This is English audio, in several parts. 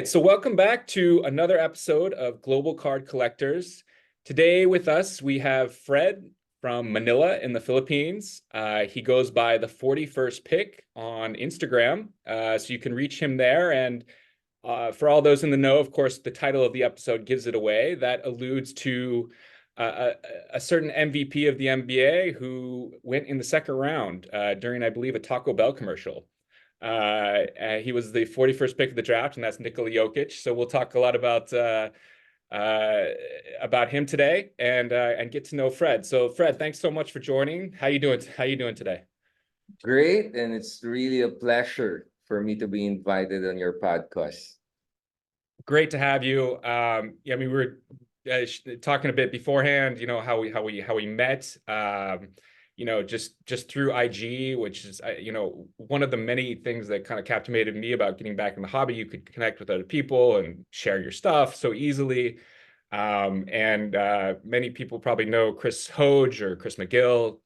right, so welcome back to another episode of Global Card Collectors. Today with us, we have Fred from Manila in the Philippines. He goes by the 41st Pick on Instagram, so you can reach him there. And for all those in the know, of course, the title of the episode gives it away. That alludes to a certain MVP of the NBA who went in the second round during, I believe, a Taco Bell commercial. He was the 41st pick of the draft, and that's Nikola Jokic. So we'll talk a lot uh, about him today and get to know Fred. So Fred, thanks so much for joining. How you doing? How you doing today? Great, and it's really a pleasure for me to be invited on your podcast. Great to have you. Yeah, I mean, we were talking a bit beforehand. You know how we met. Just through IG, which is one of the many things that kind of captivated me about getting back in the hobby. You could connect with other people and share your stuff so easily. And many people probably know Chris Hoge or Chris McGill,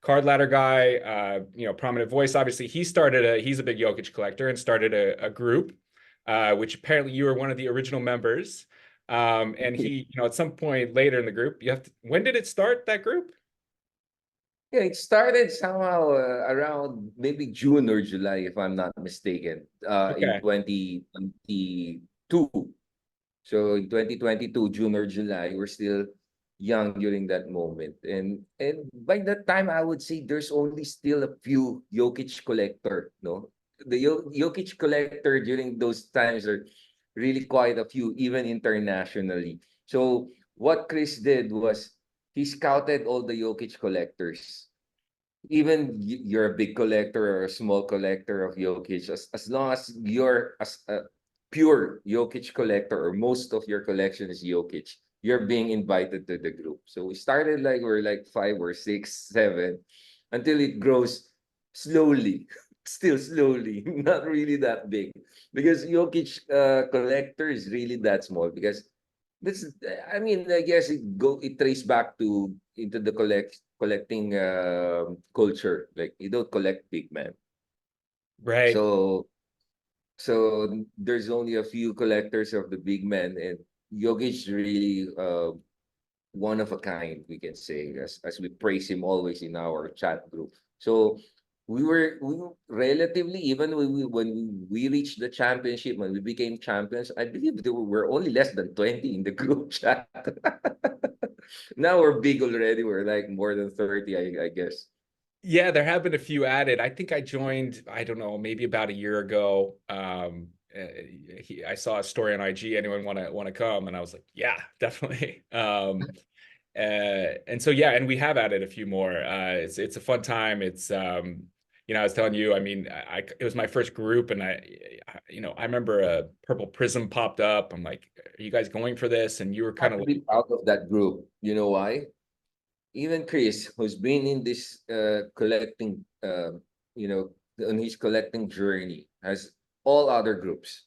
card ladder guy, prominent voice. Obviously, he's a big Jokic collector and started a group, which apparently you were one of the original members. And he, at some point later in the group, when did it start, that group? Yeah, it started somehow around maybe June or July, if I'm not mistaken, in Okay. 2022. So in 2022, June or July, we're still young during that moment. And by that time, I would say there's only still a few Jokic collector, no? The Jokic collector during those times are really quite a few, even internationally. So what Chris did was he scouted all the Jokic collectors. Even you're a big collector or a small collector of Jokic, as long as you're a pure Jokic collector or most of your collection is Jokic, you're being invited to the group. So we started like we're like 5 or 6, 7, until it grows slowly, still slowly, not really that big, because Jokic collector is really that small. Because this, I mean, I guess it traces back to into the collecting culture. Like you don't collect big men, Right. so there's only a few collectors of the big men, and Yogi is really one of a kind, we can say, as we praise him always in our chat group. So we were relatively, even when we reached the championship, when we became champions, I believe there were only less than 20 in the group chat. Now we're big already. We're like more than 30, I guess. Yeah, there have been a few added. I think I joined, I don't know, maybe about a year ago. I saw a story on IG. Anyone want to come? And I was like, yeah, definitely. And so yeah, and we have added a few more. It's a fun time. I was telling you, I mean, it was my first group, and I remember a purple prism popped up. I'm like, are you guys going for this? And you were kind of like, Actually, out of that group, you know why? Even Chris, who's been in this collecting, on his collecting journey, has all other groups.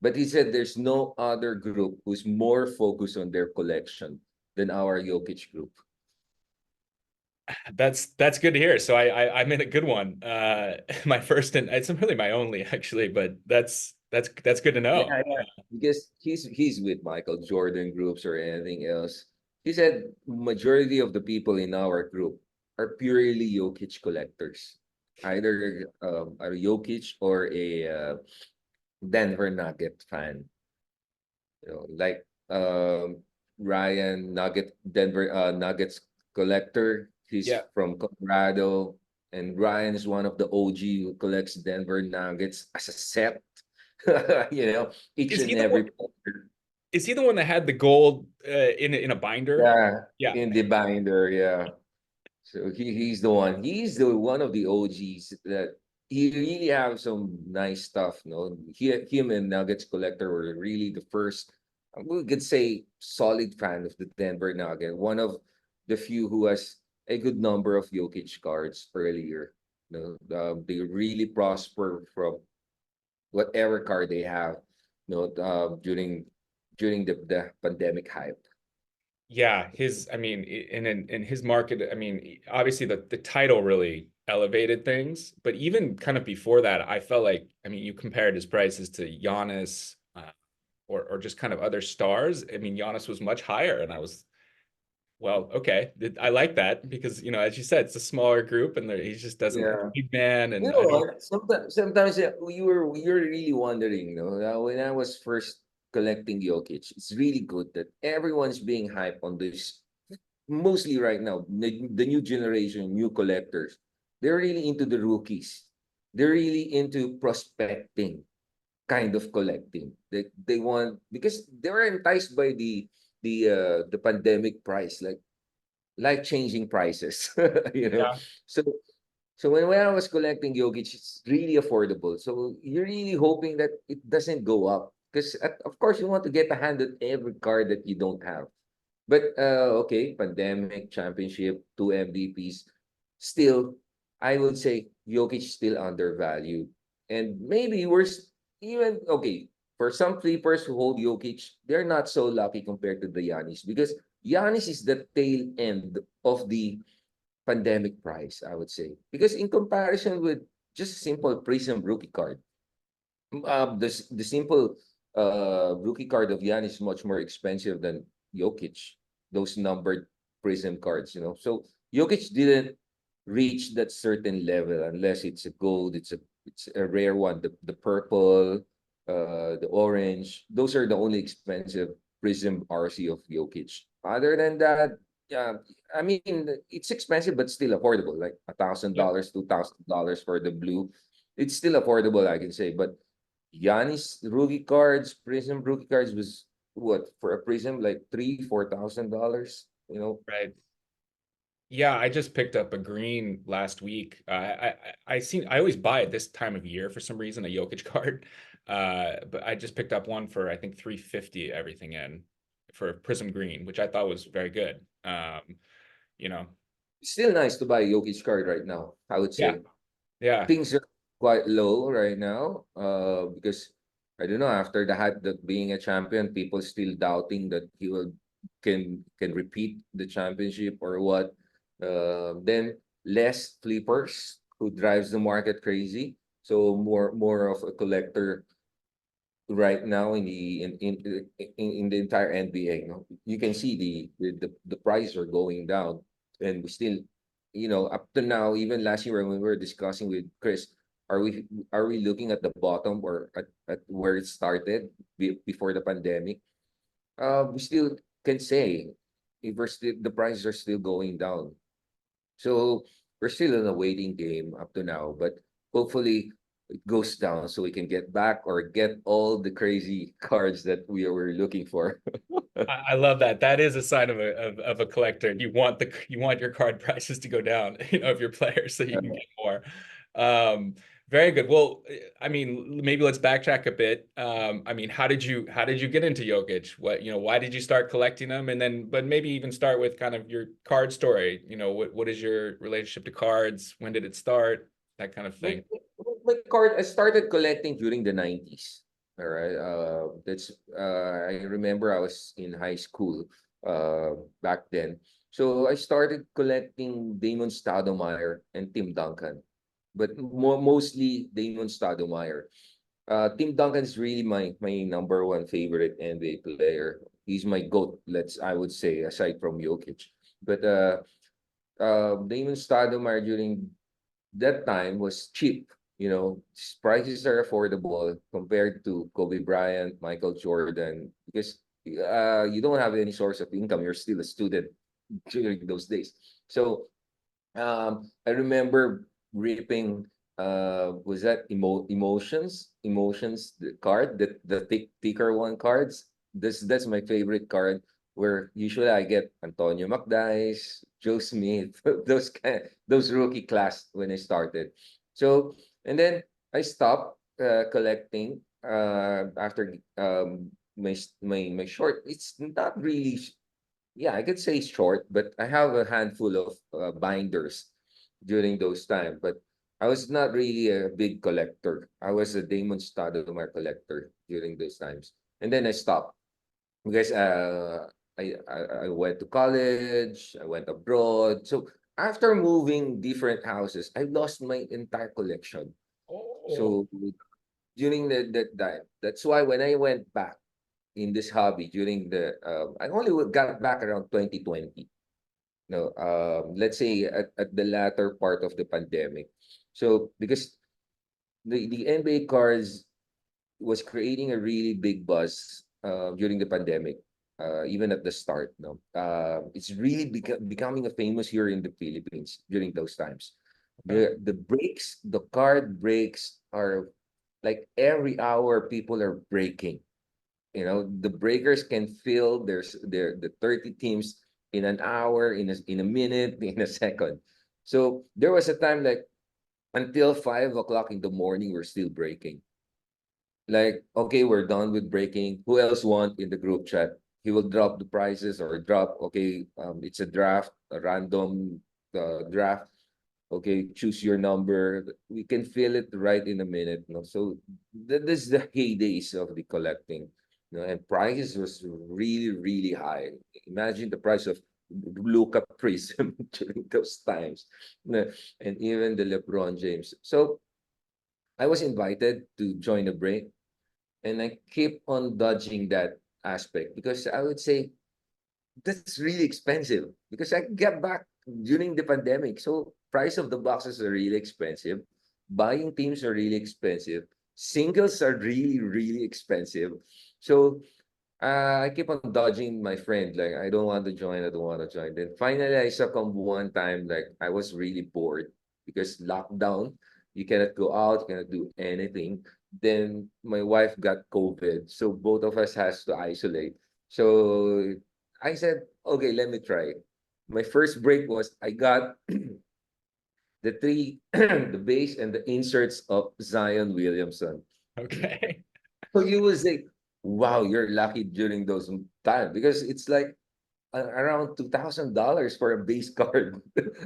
But he said there's no other group who's more focused on their collection than our Jokic group. that's good to hear. So I'm in a good one. My first, and it's really my only actually, but that's good to know. Yeah, yeah. Because he's with Michael Jordan groups or anything else. He said majority of the people in our group are purely Jokic collectors, either a Jokic or a Denver Nugget fan. Like Ryan Nugget, Denver Nuggets collector. He's Yeah. from Colorado, and Ryan is one of the OG who collects Denver Nuggets as a set. you know, each Is he and the one? every player. Is he the one that had the gold in a binder? Yeah, Yeah. in the binder, yeah. So he's the one. He's the one of the OGs that he really have some nice stuff. No, him and Nuggets collector were really the first. We could say solid fan of the Denver Nugget. One of the few who has a good number of Jokic cards earlier. They really prosper from whatever card they have. During the pandemic hype. Yeah, I mean, in his market, I mean, obviously the title really elevated things. But even kind of before that, I felt like, I mean, you compared his prices to Giannis, or just kind of other stars. I mean, Giannis was much higher, and I was, well, okay, I like that because, as you said, it's a smaller group, and he just doesn't Yeah. big man, You and know I mean, what? Sometimes we were really wondering, when I was first collecting Jokic, it's really good that everyone's being hyped on this. Mostly right now, the new generation, new collectors, they're really into the rookies. They're really into prospecting kind of collecting. They want, because they were enticed by the pandemic price, like life-changing prices. you know. yeah, So when I was collecting Jokic, it's really affordable. So you're really hoping that it doesn't go up. Because of course you want to get a hand at every card that you don't have. But okay, pandemic, championship, two MVPs. Still, I would say Jokic still undervalued. And maybe even okay, for some flippers who hold Jokic, they're not so lucky compared to the Giannis, because Giannis is the tail end of the pandemic price, I would say. Because in comparison with just a simple Prism rookie card, the simple rookie card of Giannis is much more expensive than Jokic. Those numbered Prism cards, So Jokic didn't reach that certain level unless it's a gold, it's a rare one. The purple, the orange, those are the only expensive Prism RC of Jokic. Other than that, yeah, I mean, it's expensive but still affordable. Like yeah, $1,000, $2,000 for the blue, it's still affordable, I can say. But Giannis rookie cards, Prism rookie cards was what for a Prism, like $3,000, $4,000. right. Yeah, I just picked up a green last week. I always buy it this time of year for some reason, a Jokic card. But I just picked up one for I think 350 everything in for Prism Green, which I thought was very good. You know, Still nice to buy a Jokic card right now, I would yeah, say. yeah, Things are quite low right now, because I don't know, after the hype that being a champion, people still doubting that he can repeat the championship or what. Then less flippers who drives the market crazy. So more of a collector right now in the entire NBA. You can see the prices are going down, and we still, up to now, even last year when we were discussing with Chris, are we looking at the bottom, or at where it started before the pandemic? We still can say if the prices are still going down. So we're still in a waiting game up to now, but hopefully it goes down so we can get back or get all the crazy cards that we were looking for. I love that. That is a sign of a collector. You want your card prices to go down, of your players so you can get more. Um, Very good. Well, I mean, maybe let's backtrack a bit. I mean, how did you get into Jokic? Why did you start collecting them? And then, but maybe even start with kind of your card story. What is your relationship to cards? When did it start? That kind of My thing. my card, I started collecting during the 90s. All right. I remember I was in high school back then. So I started collecting Damon Stoudemire and Tim Duncan, but mostly Damon Stoudemire. Tim Duncan is really my number one favorite NBA player. He's my GOAT, I would say, aside from Jokic. But Damon Stoudemire during that time was cheap. Prices are affordable compared to Kobe Bryant, Michael Jordan, because you don't have any source of income. You're still a student during those days. So I remember ripping was that emotions the card, the thicker one cards. That's my favorite card, where usually I get Antonio McDyess, Joe Smith, those rookie class when I started. So and then I stopped collecting after my short. It's not really, yeah, I could say short, but I have a handful of binders during those times. But I was not really a big collector. I was a Damon Stoudemire collector during those times, and then I stopped because I went to college. I went abroad, so after moving different houses, I lost my entire collection. Oh, So during that time, that's why when I went back in this hobby during I only got back around 2020. No, let's say at the latter part of the pandemic. So because the NBA cards was creating a really big buzz during the pandemic, even at the start. No, it's really becoming a famous here in the Philippines during those times. okay. The breaks, the card breaks are like every hour people are breaking. You know, the breakers can fill the 30 teams in an hour, in a minute, in a second. So there was a time like until 5 o'clock in the morning, we're still breaking. Like, okay, we're done with breaking. Who else want in the group chat? He will drop the prices or drop, okay, it's a draft, a random draft. Okay, choose your number. We can feel it right in a minute. No? So this is the heydays of the collecting. You know, and prices was really, really high. Imagine the price of Luca Prism during those times. No, and even the LeBron James. So I was invited to join a break, and I keep on dodging that aspect because I would say that's really expensive because I get back during the pandemic. So price of the boxes are really expensive. Buying teams are really expensive. Singles are really, really expensive. So I keep on dodging my friend. Like, I don't want to join. I don't want to join. Then finally, I succumbed one time. Like, I was really bored because lockdown, you cannot go out, you cannot do anything. Then my wife got COVID, so both of us has to isolate. So I said, okay, let me try. My first break was I got the three, the base and the inserts of Zion Williamson. Okay. So you will say, wow, you're lucky during those times because it's like around $2,000 for a base card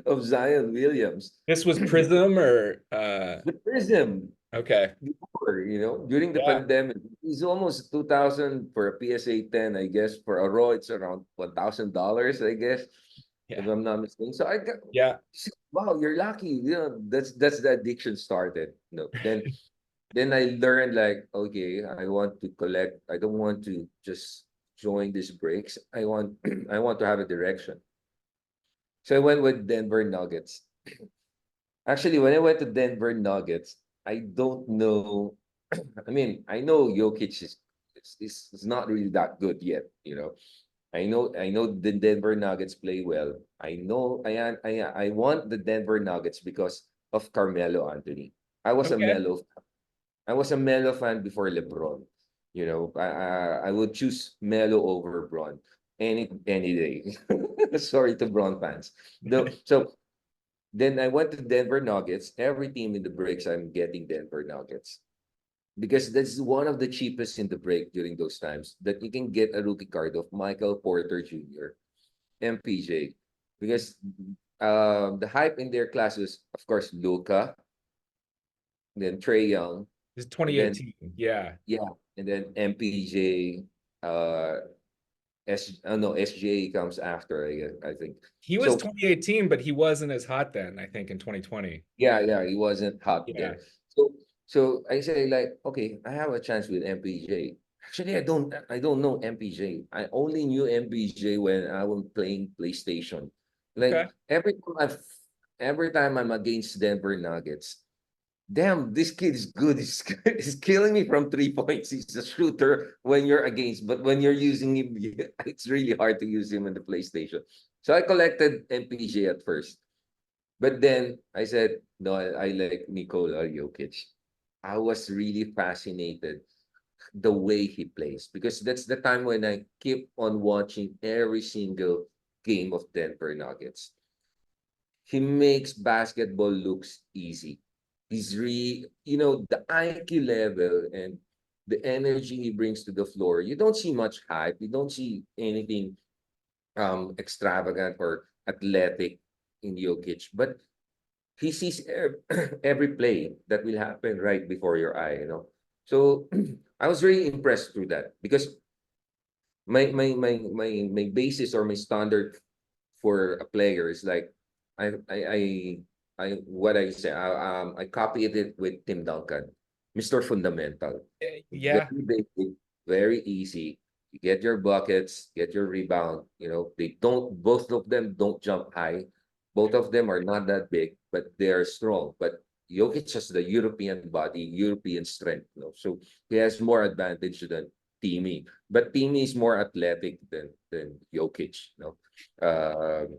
of Zion Williams. This was Prism or The Prism okay. before, during the Yeah. pandemic, it's almost 2,000 for a PSA 10, I guess. For a Raw, it's around $1,000, I guess, if Yeah. I'm not mistaken. So I got, Yeah. wow, you're lucky. That's the addiction started. Then I learned like, okay, I want to collect. I don't want to just join these breaks. I want I want to have a direction. So I went with Denver Nuggets. Actually, when I went to Denver Nuggets, I don't know. I mean, I know Jokic is not really that good yet. I know the Denver Nuggets play well. I want the Denver Nuggets because of Carmelo Anthony. I was a Okay. Melo I was a Melo fan before LeBron. I would choose Melo over Bron any day. Sorry to Bron fans. Though, so then I went to Denver Nuggets. Every team in the breaks, I'm getting Denver Nuggets because that's one of the cheapest in the break during those times that you can get a rookie card of Michael Porter Jr., MPJ, because the hype in their class was, of course, Luca, then Trey Young, This is and then 2018. Yeah. yeah, and then MPJ, no, SJ comes after, I guess, I think. He was So 2018, but he wasn't as hot then, I think, in 2020. yeah, he wasn't hot Yeah. then. So I say like, okay, I have a chance with MPJ. Actually, I don't know MPJ. I only knew MPJ when I was playing PlayStation. Like Okay. every time I'm against Denver Nuggets, damn, this kid is good. He's killing me from 3 points. He's a shooter when you're against, but when you're using him, it's really hard to use him in the PlayStation. So I collected MPJ at first. But then I said, no, I like Nikola Jokic. I was really fascinated the way he plays because that's the time when I keep on watching every single game of Denver Nuggets. He makes basketball looks easy. He's the IQ level and the energy he brings to the floor. You don't see much hype. You don't see anything extravagant or athletic in Jokic, but he sees every play that will happen right before your eye. So I was really impressed through that because my basis or my standard for a player is like what I say, I copied it with Tim Duncan, Mr. Fundamental. Yeah. Very basic, very easy. You get your buckets, get your rebound. They don't, both of them don't jump high. Both of them are not that big, but they are strong. But Jokic has the European body, European strength. So he has more advantage than Timmy. But Timmy is more athletic than Jokic. Um,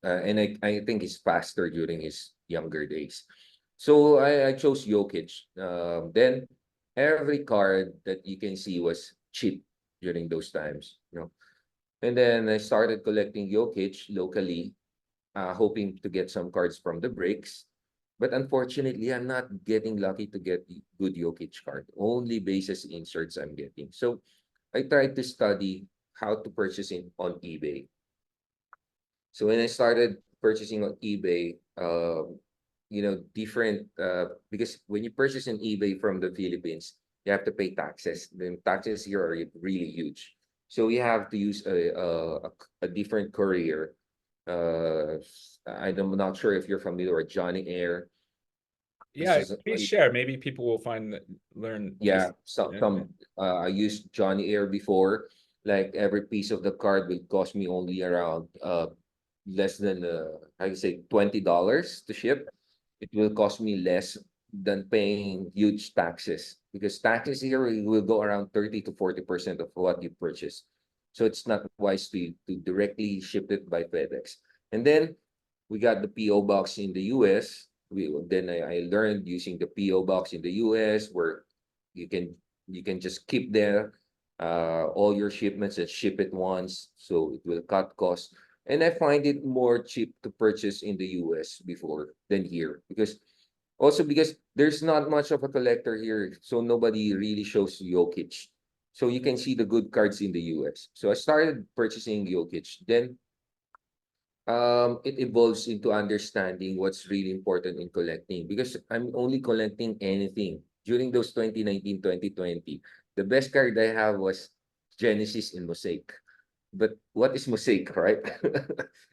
and I think he's faster during his younger days. So I chose Jokic. Then every card that you can see was cheap during those times. And then I started collecting Jokic locally, hoping to get some cards from the breaks. But unfortunately, I'm not getting lucky to get the good Jokic card. Only basis inserts I'm getting. So I tried to study how to purchase it on eBay. So when I started purchasing on eBay, different because when you purchase on eBay from the Philippines, you have to pay taxes. The taxes here are really huge. So you have to use a different courier. I'm not sure if you're familiar with Johnny Air. This Yeah, is please share. Maybe people will learn this. Yeah, I used Johnny Air before. Like every piece of the card will cost me only around less than I say $20 to ship. It will cost me less than paying huge taxes because taxes here will go around 30 to 40% of what you purchase. So it's not wise to directly ship it by FedEx. And then we got the PO box in the US. I learned using the PO box in the US where you can you can just keep there all your shipments and ship it once, so it will cut costs. And I find it more cheap to purchase in the US before than here because there's not much of a collector here, so nobody really shows Jokic. So you can see the good cards in the US. So I started purchasing Jokic. Then it evolves into understanding what's really important in collecting because I'm only collecting anything. During those 2019, 2020, the best card I have was Genesis in Mosaic. But what is Mosaic, right?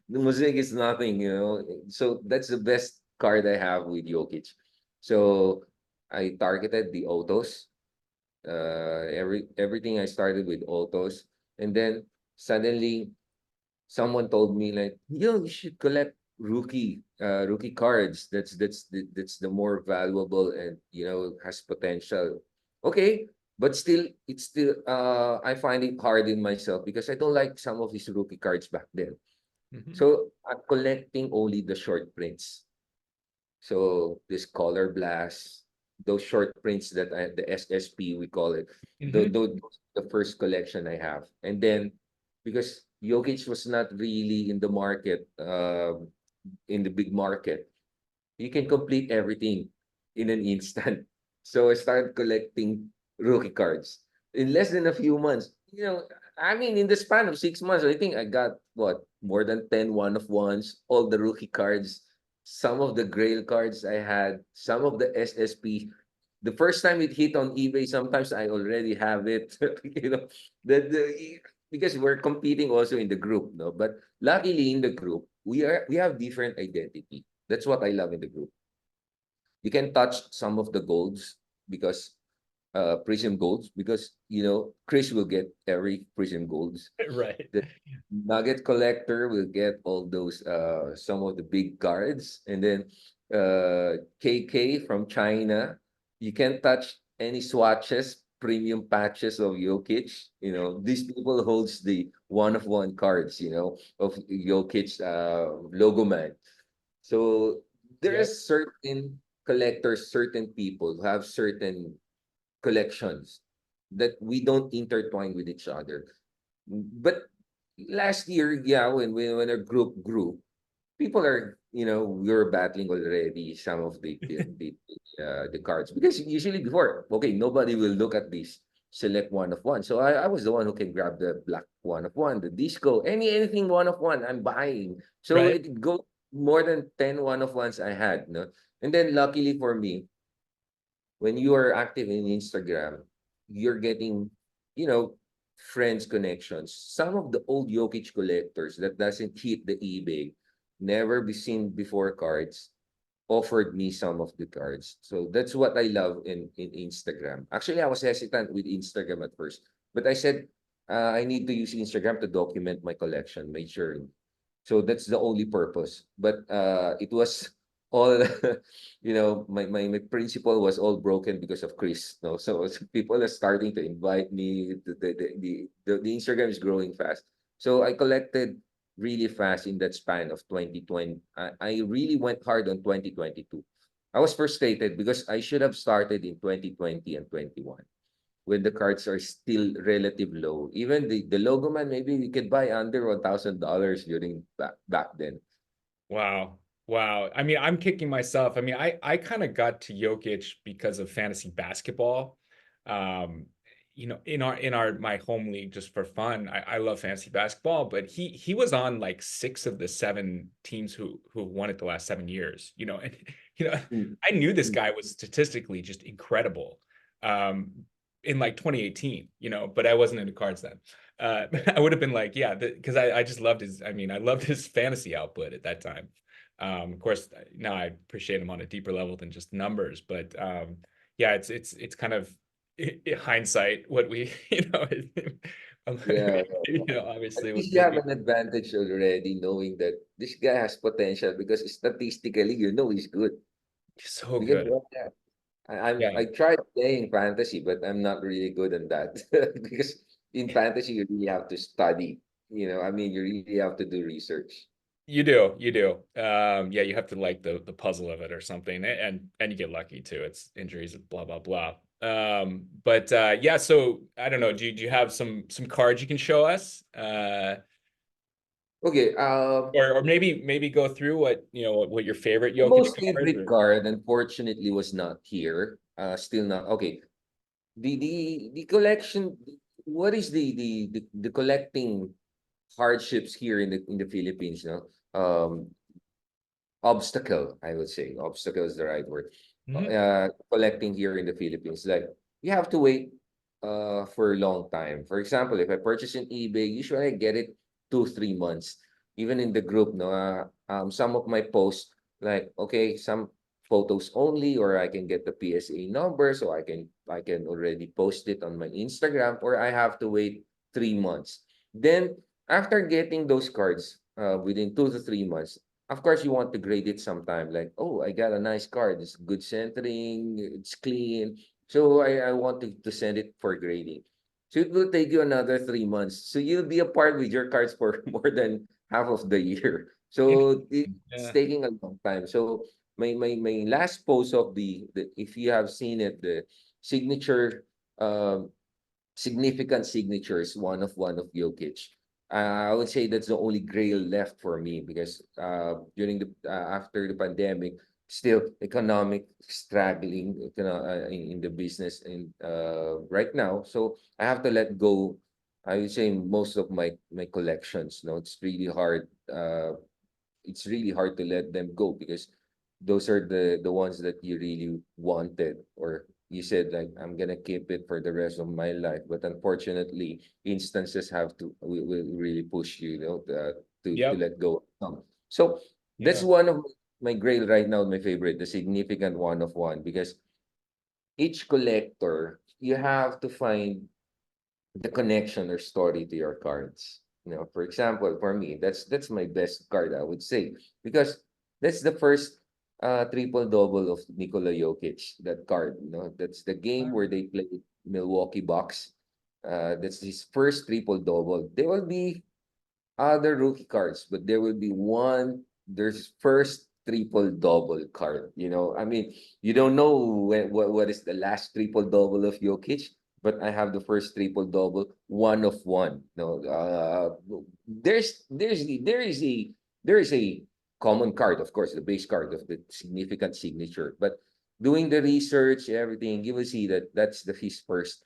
The Mosaic is nothing. So that's the best card I have with Jokic. So I targeted the autos. Everything I started with autos. And then suddenly someone told me like, you should collect rookie cards. That's the more valuable and has potential. Okay, but still, it's still I find it hard in myself because I don't like some of these rookie cards back then. Mhm. So I'm collecting only the short prints. So this color blast, those short prints the SSP we call it, Mhm. the first collection I have. And then because Jokic was not really in the market, in the big market, you can complete everything in an instant. So I started collecting rookie cards in less than a few months. I mean, in the span of 6 months, I think I got what more than 10 one of ones, all the rookie cards, some of the Grail cards I had, some of the SSP. The first time it hit on eBay, sometimes I already have it. Because we're competing also in the group, no. But luckily in the group, we have different identity. That's what I love in the group. You can touch some of the golds because Prism golds because Chris will get every Prism golds. Right. The Nugget collector will get all those some of the big cards, and then KK from China, you can touch any swatches, premium patches of Jokic. These people holds the one of one cards. Of Jokic logo man. So Yep. there's certain collectors, certain people who have certain collections that we don't intertwine with each other. But last year, yeah, when our group grew, people we were battling already some of the cards because usually before, okay, nobody will look at this select one of one. So I was the one who can grab the black one of one, the disco, anything one of one I'm buying. So Right. it go more than 10 one of ones I had, no? And then luckily for me, when you are active in Instagram, you're getting, you know, friends connections. Some of the old Jokic collectors that doesn't hit the eBay, never be seen before cards offered me some of the cards. So that's what I love in Instagram. Actually, I was hesitant with Instagram at first, but I said I need to use Instagram to document my collection, my journey. So that's the only purpose. But it was all, my principle was all broken because of Chris. No, so people are starting to invite me. The Instagram is growing fast. So I collected really fast in that span of 2020. I really went hard on 2022. I was frustrated because I should have started in 2020 and 21 when the cards are still relative low. Even the logo man, maybe we could buy under $1,000 during back then. Wow. Wow. I mean, I'm kicking myself. I mean, I kind of got to Jokic because of fantasy basketball. Um, in our my home league just for fun. I love fantasy basketball, but he was on like 6 of the 7 teams who won it the last 7 years, and you know, Mm, I knew this mm. guy was statistically just incredible. Um, in like 2018, but I wasn't into cards then. I would have been like, yeah, because I just loved I loved his fantasy output at that time. Of course, now I appreciate him on a deeper level than just numbers, but yeah, it's kind of hindsight what we, Yeah. At obviously least you what have we an advantage already knowing that this guy has potential because statistically, he's good. so Because good. I Yeah, tried playing fantasy, but I'm not really good on that because in fantasy you really have to study. You really have to do research. you do. Yeah, you have to like the puzzle of it or something, and you get lucky too. It's injuries, blah blah blah. But yeah, so I don't know. Do you have some cards you can show us? Okay, Or maybe go through what your favorite my Jokic most cards favorite or card, unfortunately, was not here. Still not okay. The collection. What is the collecting hardships here in the Philippines? Obstacle, I would say. Obstacle is the right word. Mhm. Collecting here in the Philippines, like you have to wait for a long time. For example, if I purchase in eBay, usually I get it 2 3 months. Even in the group, no, some of my posts like okay, some photos only, or I can get the PSA number so I can already post it on my Instagram, or I have to wait 3 months. Then after getting those cards, within 2 to 3 months, of course you want to grade it sometime, like, oh, I got a nice card, it's good centering, it's clean, so I want to send it for grading. So it will take you another 3 months, so you'll be apart with your cards for more than half of the year, so Interesting. it's Yeah. taking a long time. So my last post of the if you have seen it, the signature, um significant signatures, one of Jokic. I would say that's the only grail left for me because during the after the pandemic, still economic struggling, in the business and right now. So I have to let go. I would say most of my collections. No, it's really hard to let them go because those are the ones that you really wanted, or you said like I'm gonna keep it for the rest of my life, but unfortunately instances will really push you, to Yep. let go. So that's Yeah. one of my grail right now, my favorite, the significant one of one, because each collector, you have to find the connection or story to your cards. For example, for me, that's my best card, I would say, because that's the first triple double of Nikola Jokic. That card, that's the game where they played Milwaukee Bucks. That's his first triple double. There will be other rookie cards, but there will be one. There's first triple double card. You don't know what is the last triple double of Jokic, but I have the first triple double, one of one. No, there is a common card, of course, the base card of the significant signature. But doing the research, everything, you will see that that's his first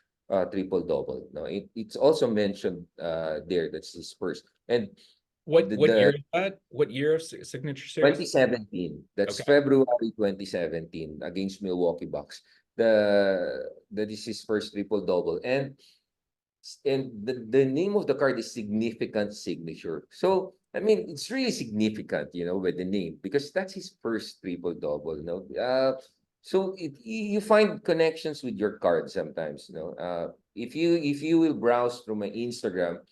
triple double. No, it's also mentioned there. That's his first. And What year the is that? What year of signature series? 2017, that's Okay. February 2017 against Milwaukee Bucks. That is his first triple double. And and the name of the card is significant signature. So I mean, it's really significant, with the name because that's his first triple double. So you find connections with your card sometimes. If you will browse through my Instagram,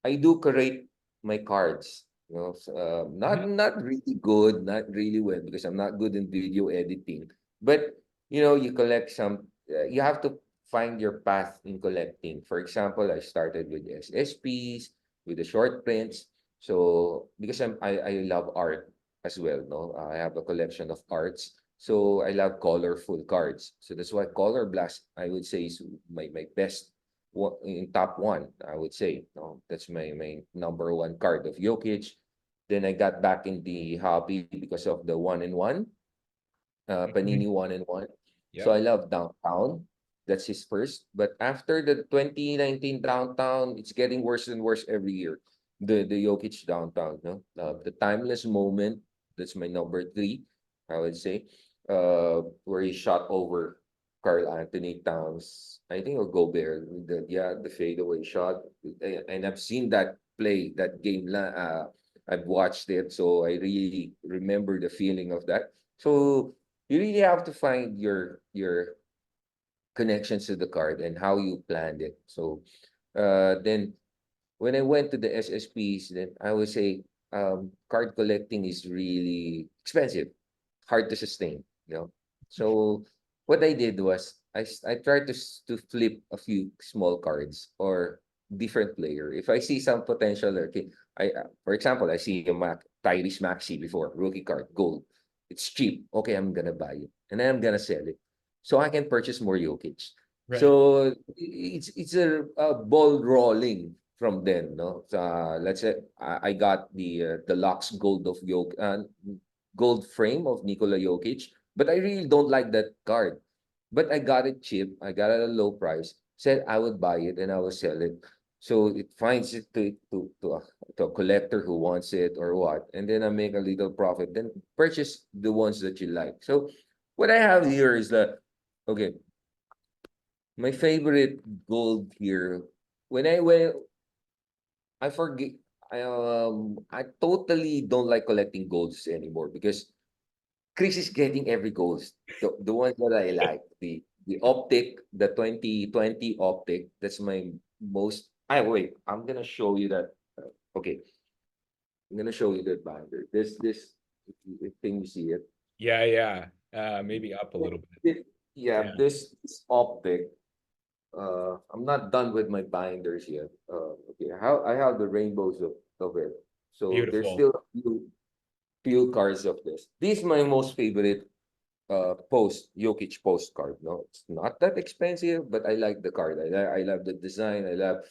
I do curate my cards. Not Mhm. not really good, not really well because I'm not good in video editing. But you collect some. You have to find your path in collecting. For example, I started with SSPs, with the short prints. So because I love art as well. No, I have a collection of arts. So I love colorful cards. So that's why Color Blast I would say is my best in top one, I would say. No, that's my number one card of Jokic. Then I got back in the hobby because of the one in one, Mhm. Panini one in one. So Yep. I love Downtown. That's his first. But after the 2019 Downtown, it's getting worse and worse every year. The Jokic Downtown, no? The Timeless Moment, that's my number three, I would say. Where he shot over Carl Anthony Towns. I think or Gobert. The fadeaway shot. And I've seen that play, that game. I've watched it, so I really remember the feeling of that. So you really have to find your connections to the card and how you planned it. So then when I went to the SSPs, then I would say card collecting is really expensive, hard to sustain. So what I did was I tried to flip a few small cards or different player. If I see some potential, okay, for example, I see a Tyrese Maxey before rookie card gold. It's cheap. Okay, I'm gonna buy it and then I'm gonna sell it, so I can purchase more Jokic. Right. So it's a ball rolling from then, no. So, let's say I got the Lux Gold of gold frame of Nikola Jokic, but I really don't like that card. But I got it cheap. I got it at a low price. Said I would buy it and I will sell it. So it finds it to a collector who wants it or what, and then I make a little profit. Then purchase the ones that you like. So what I have here is that okay, my favorite gold here. When I forget. I totally don't like collecting golds anymore because Chris is getting every gold. The ones that I like, the optic, the 2020 optic. That's my most. I wait. I'm gonna show you that. Okay, I'm gonna show you that binder. This thing you see it. Yeah, yeah. Maybe up a little bit. This- yeah, Yeah. this optic. I'm not done with my binders yet. Okay, how I have the rainbows of it. So there's Beautiful. still a few cards of this. This is my most favorite Jokic postcard. No, it's not that expensive, but I like the card. I love the design. I love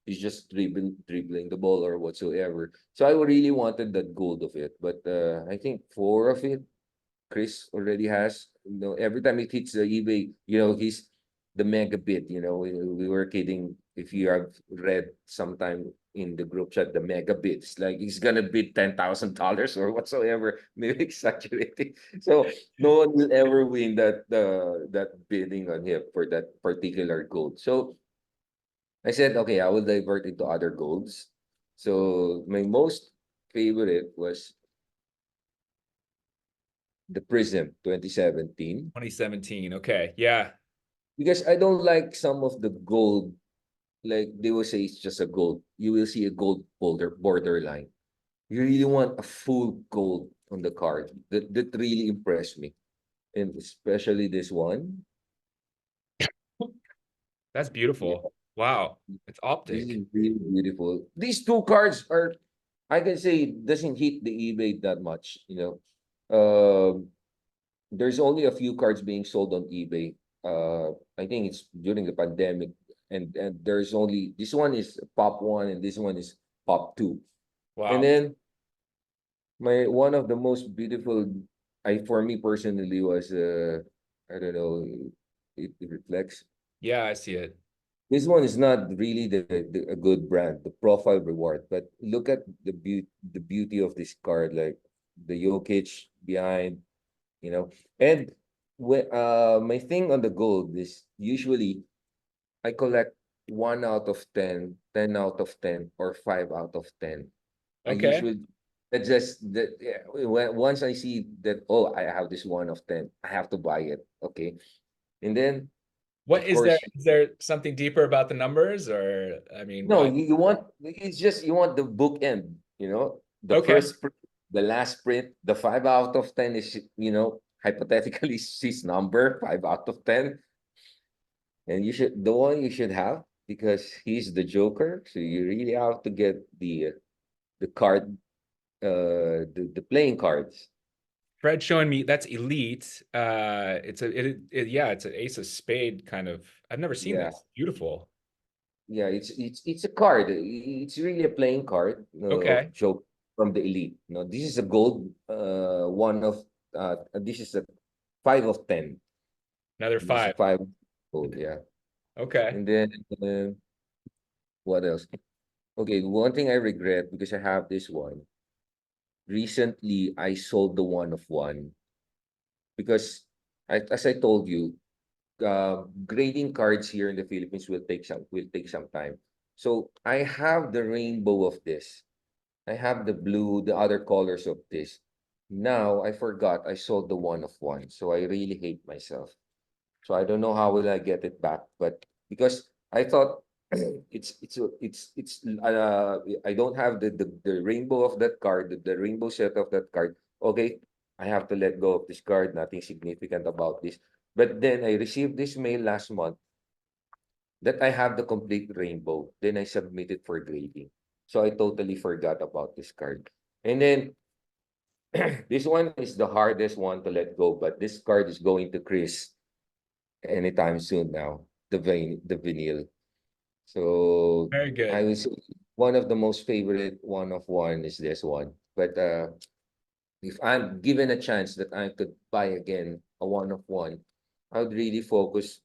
he's just dribbling the ball or whatsoever. So I really wanted that gold of it, but I think four of it Chris already has. Every time it hits the eBay, he's the mega bid. We were kidding if you have read sometime in the group chat the mega bids, like he's gonna bid $10,000 or whatsoever, maybe exaggerating. So no one will ever win that bidding on him for that particular gold. So I said, okay, I will divert into other golds. So my most favorite was the Prism 2017. 2017. Okay. Yeah. Because I don't like some of the gold, like they will say it's just a gold. You will see a gold borderline. You really want a full gold on the card. That really impressed me. And especially this one. That's Yeah, beautiful. Wow. It's this is optic. really beautiful. These two cards are, I can say, doesn't hit the eBay that much. Um, there's only a few cards being sold on eBay. I think it's during the pandemic, and there's only this one is pop one and this one is pop two. And Wow. then my one of the most beautiful, I for me personally was I don't know, it reflects. Yeah, I see it. This one is not really a good brand, the profile reward, but look at the beauty of this card, like the Jokic behind, you know. And my thing on the gold is usually I collect. 1 out of 10, 10 out of 10, or 5 out of 10. I Okay. usually adjust that, yeah, once I see that, oh, I have this 1 of 10, I have to buy it. Okay. And then, What of course, is there something deeper about the numbers, or I mean, no, why? you want, it's just you want the bookend, the Okay. first print, the last print, the 5 out of 10 is, hypothetically his number, 5 out of 10. And the one you should have, because he's the Joker, so you really have to get the card, the playing cards. Fred showing me that's elite. Yeah, it's an ace of spade kind of. I've never seen Yeah, this. Beautiful. yeah, it's a card. It's really a playing card of Okay. Joker from the elite. This is a gold, one of this is a 5 of 10. Another This is a five. 5 gold, yeah. Okay. And then what else? Okay, one thing I regret, because I have this one. Recently, I sold the 1 of 1, because as I told you, grading cards here in the Philippines will take some time. So I have the rainbow of this. I have the blue, the other colors of this. Now I forgot I sold the 1 of 1, so I really hate myself. So I don't know how will I get it back, but because I thought I don't have the rainbow of that card, the rainbow set of that card. Okay, I have to let go of this card. Nothing significant about this. But then I received this mail last month that I have the complete rainbow. Then I submitted for grading. So I totally forgot about this card. And then this one is the hardest one to let go, but this card is going to Chris anytime soon now. The vinyl. So Very I good. would say one of the most favorite 1 of 1 is this one. But if I'm given a chance that I could buy again a 1 of 1, I would really focus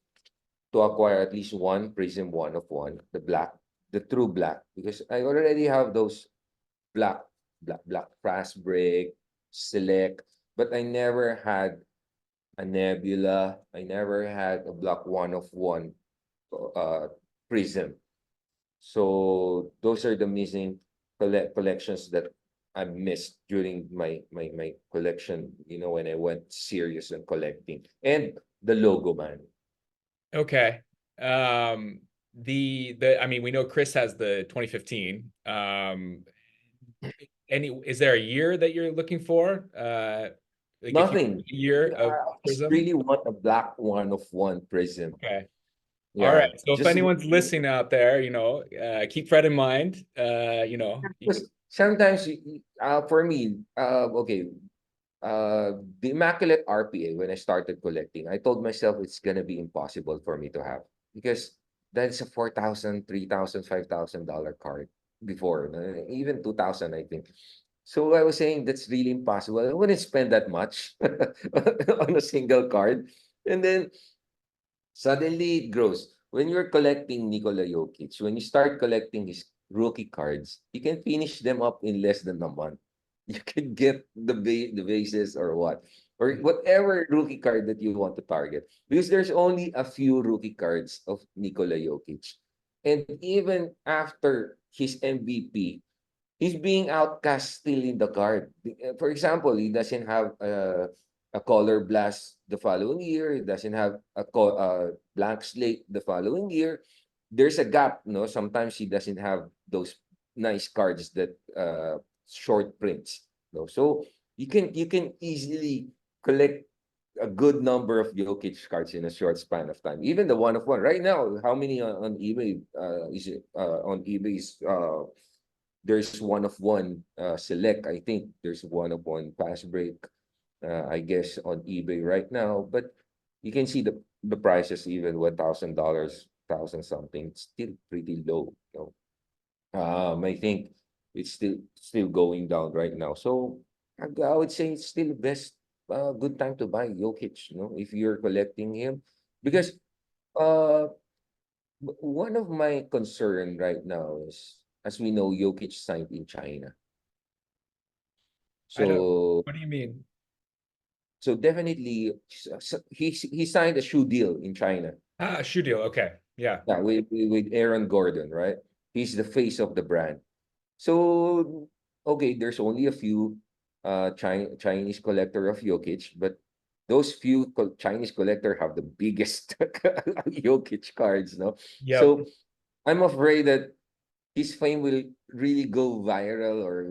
to acquire at least one Prism 1 of 1, the black, the true black, because I already have those black, black fast break, select, but I never had a nebula. I never had a black 1 of 1 uh Prism. So those are the missing collections that I missed during my collection, when I went serious in collecting. And the logo, man. Okay. Um, the I mean, we know Chris has the 2015. Is there a year that you're looking for? Like if you Nothing. a year of I just Prism? really want a black 1 of 1 Prism. Okay. All right. Yeah. So if Just anyone's listening out there, keep Fred in mind. You can. because sometimes, for me, okay, the Immaculate RPA, when I started collecting, I told myself it's gonna be impossible for me to have, because that's a 4,000, 3,000, $5,000 card before, even 2,000, I think. So I was saying that's really impossible. I wouldn't spend that much on a single card. And then suddenly it grows. When you're collecting Nikola Jokic, when you start collecting his rookie cards, you can finish them up in less than a month. You can get the bases or what, or whatever rookie card that you want to target, because there's only a few rookie cards of Nikola Jokic, and even after his MVP, he's being outcast still in the card. For example, he doesn't have a color blast the following year. He doesn't have a blank slate the following year. There's a gap, no? Sometimes he doesn't have those nice cards that short prints, no? So you can easily collect a good number of Jokic cards in a short span of time. Even the 1 of 1 right now. How many on eBay is it? On eBay is there's 1 of 1 select. I think there's 1 of 1 pass break. I guess on eBay right now, but you can see the prices, even $1,000, thousand something, it's still pretty low. I think it's still going down right now. So I would say it's still the best good time to buy Jokic, if you're collecting him, because uh one of my concern right now is, as we know, Jokic signed in China. I don't. So What do you mean? definitely he signed a shoe deal in China. Ah, shoe deal. Okay. Yeah. Yeah, with Aaron Gordon, right? He's the face of the brand. So okay, there's only a few Chinese collector of Jokic, but those few Chinese collector have the biggest Jokic cards, no? Yep. So I'm afraid that his fame will really go viral, or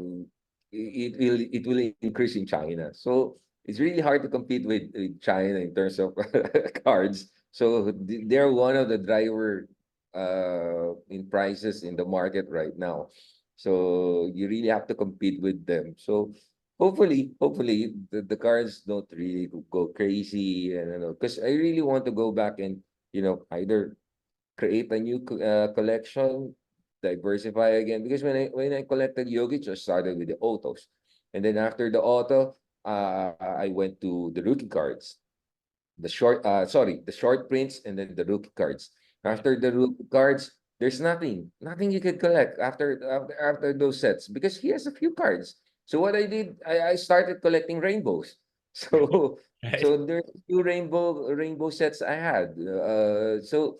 it will increase in China. So it's really hard to compete with China in terms of cards. So they're one of the driver in prices in the market right now. So you really have to compete with them. So hopefully the cards don't really go crazy, and because I really want to go back and either create a new collection, diversify again. Because when I collected Jokic, I started with the autos, and then after the auto, I went to the rookie cards, the short prints, and then the rookie cards. Yeah. After the rookie cards, there's nothing you can collect after those sets, because he has a few cards. So what I did, I started collecting rainbows. So Right. so there's two rainbow sets I had. So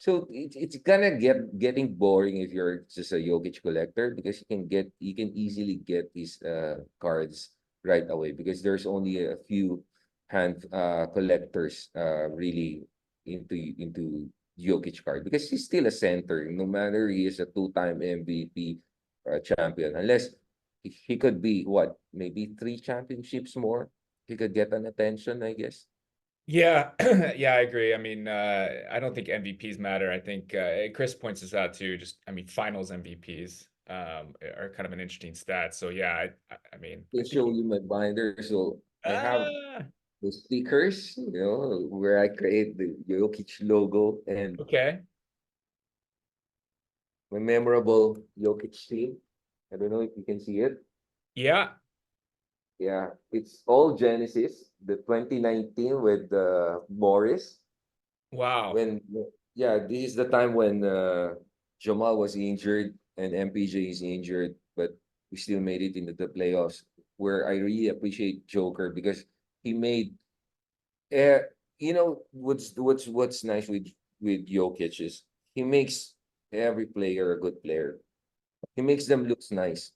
it's gonna getting boring if you're just a Jokic collector, because you can easily get these cards right away, because there's only a few hand collectors really into Jokic card, because he's still a center, no matter he is a two-time MVP champion, unless he could be what, maybe three championships more, he could get an attention, I guess. Yeah, yeah, I agree. I mean, I don't think MVPs matter. I think Chris points this out too. Just, I mean, finals MVPs are kind of an interesting stat. So yeah, I mean, I I'll think show you my binder. So I have ah, the stickers, where I create the Jokic logo and okay. my memorable Jokic team. I don't know if you can see it. Yeah. Yeah, it's all Genesis, the 2019 with Morris. Wow. When Yeah, this is the time when Jamal was injured and MPJ is injured, but we still made it into the playoffs. Where I really appreciate Joker, because he made uh, what's nice with Jokic is he makes every player a good player. He makes them look nice.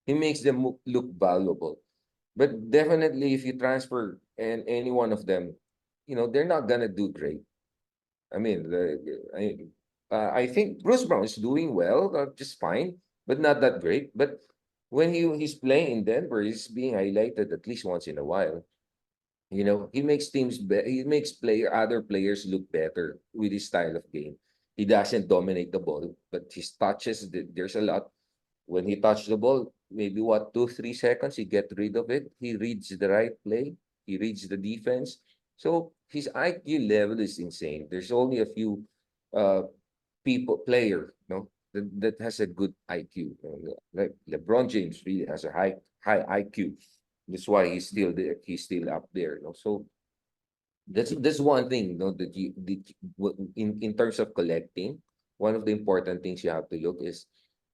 He makes them look valuable. But definitely, if you transfer and any one of them, they're not gonna do great. I mean, I think Bruce Brown is doing well, just fine, but not that great. But when he's playing in Denver, he's being highlighted at least once in a while. He makes he makes other players look better with his style of game. He doesn't dominate the ball, but his touches, there's a lot. When he touched the ball, maybe what, 2, 3 seconds, he get rid of it. He reads the right play. He reads the defense. So his IQ level is insane. There's only a few uh player, that has a good IQ. Like LeBron James really has a high IQ. That's why he's still there. He's still up there. So that's one thing, in terms of collecting. One of the important things you have to look is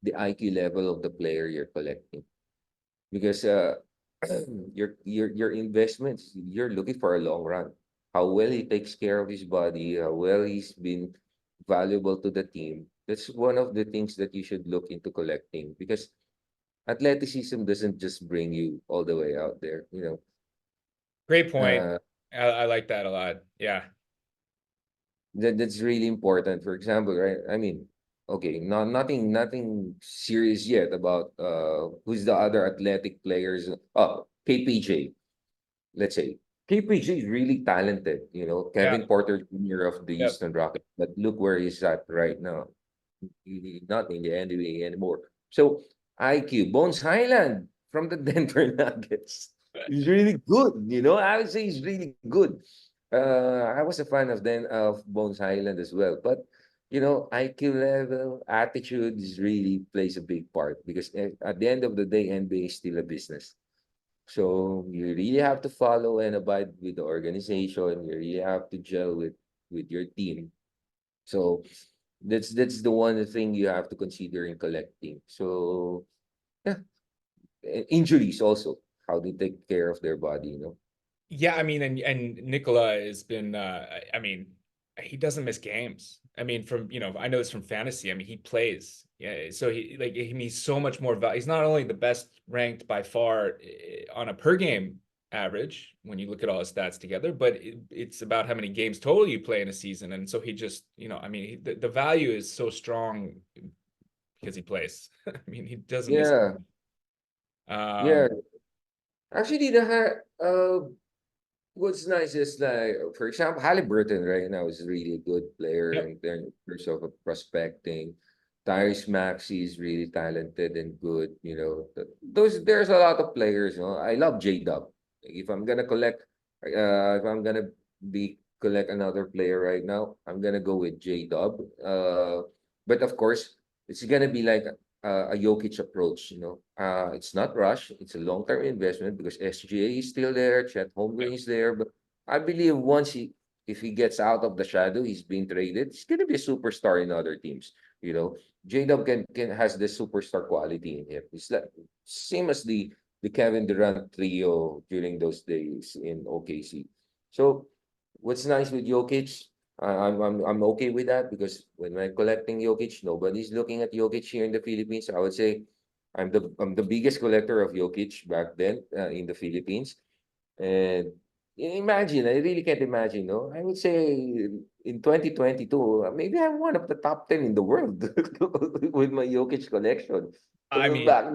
the IQ level of the player you're collecting, because your investments, you're looking for a long run. How well he takes care of his body, how well he's been valuable to the team. That's one of the things that you should look into collecting, because athleticism doesn't just bring you all the way out there. Great point. Uh, I like that a lot. Yeah. that's really important. For example, right? I mean, okay, nothing serious yet about who's the other athletic players. Oh, KPJ. Let's say KPJ is really talented. Yeah. Kevin Porter Jr. of the Yep. Houston Rockets, but look where he's at right now. Not in the NBA anymore. So IQ, Bones Highland from the Denver Nuggets. He's really good. I would say he's really good. I was a fan of Bones Highland as well. But IQ level, attitude is really plays a big part, because at the end of the day, NBA is still a business. So you really have to follow and abide with the organization. You really have to gel with your team. So that's the one thing you have to consider in collecting. So yeah, injuries also. How they take care of their body. Yeah, I mean, and Nikola has been I mean, he doesn't miss games. I mean, from I know this from fantasy. I mean, he plays. Yeah, so he's so much more value. He's not only the best ranked by far on a per game average when you look at all his stats together, but it's about how many games total you play in a season. And so he just, I mean, the value is so strong because he plays. I mean, he doesn't miss. Yeah, Um, yeah. Actually, what's nice is like, for example, Halliburton right now is really a good player yep. in terms of prospecting. Tyrese Maxey is really talented and good. There's a lot of players. I love J Dub. If I'm gonna if I'm gonna be collect another player right now, I'm gonna go with J Dub. But of course, it's gonna be like a Jokic approach. It's not rush. It's a long-term investment because SGA is still there. Chet Holmgren is there. But I believe if he gets out of the shadow, he's being traded. He's gonna be a superstar in other teams. J Dub can has the superstar quality in him. It's like same as the Kevin Durant trio during those days in OKC. So what's nice with Jokic, I'm okay with that because when I'm collecting Jokic, nobody's looking at Jokic here in the Philippines. I would say I'm the biggest collector of Jokic back then in the Philippines. And imagine, I really can't imagine, no? I would say in 2022, maybe I'm one of the top 10 in the world with my Jokic collection. I mean, Back